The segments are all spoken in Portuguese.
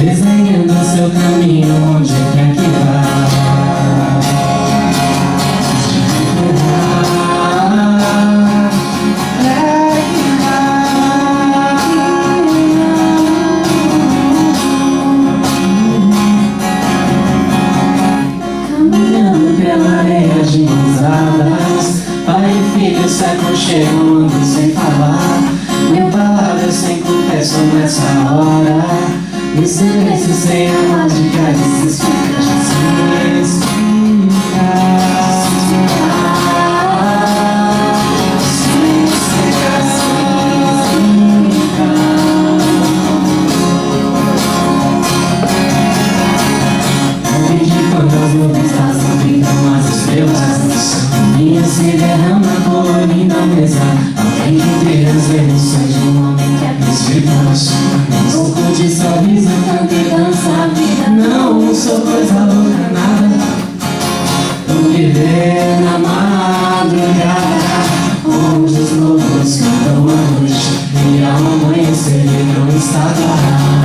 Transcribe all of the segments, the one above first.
desenhando seu caminho onde quer que vá. Caminhando pela areia de mãos dadas, pai e filho se aconchegam, andam sem falar. Mil palavras sem confesso nessa hora, e silêncio sem a mágica de se explicar, sem explicar. Quantas nuvens passam, pintam as estrelas, minha se derrama colorida na mesa. Alguém que vê as emoções de um homem que é precioso, um pouco de sorriso, canto e dança a vida. Não sou coisa louca, nada. Vou viver na madrugada, onde os lobos cantam a noite, e ao amanhecer não está parado.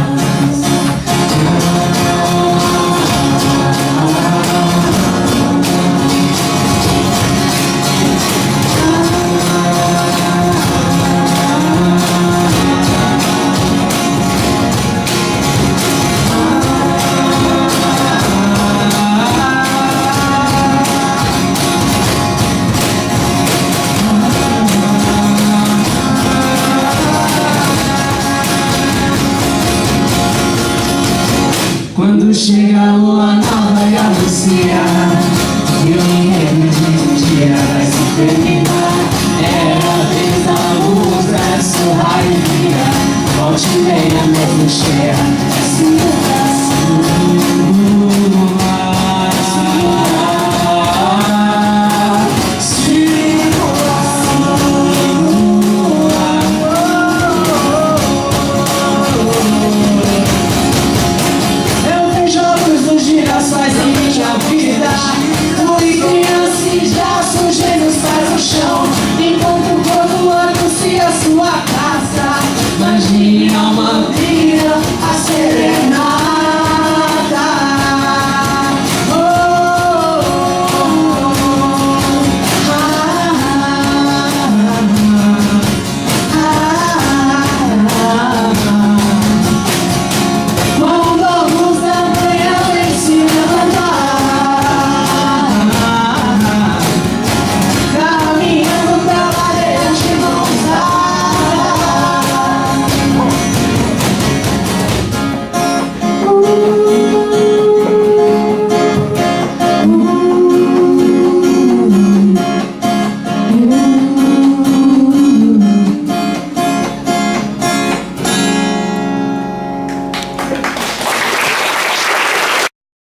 Quando chega a lua nova e anunciar que o enredo de um dia vai se terminar, é a vez da luz, verso, raio e vira, volte e meia mesmo cheia.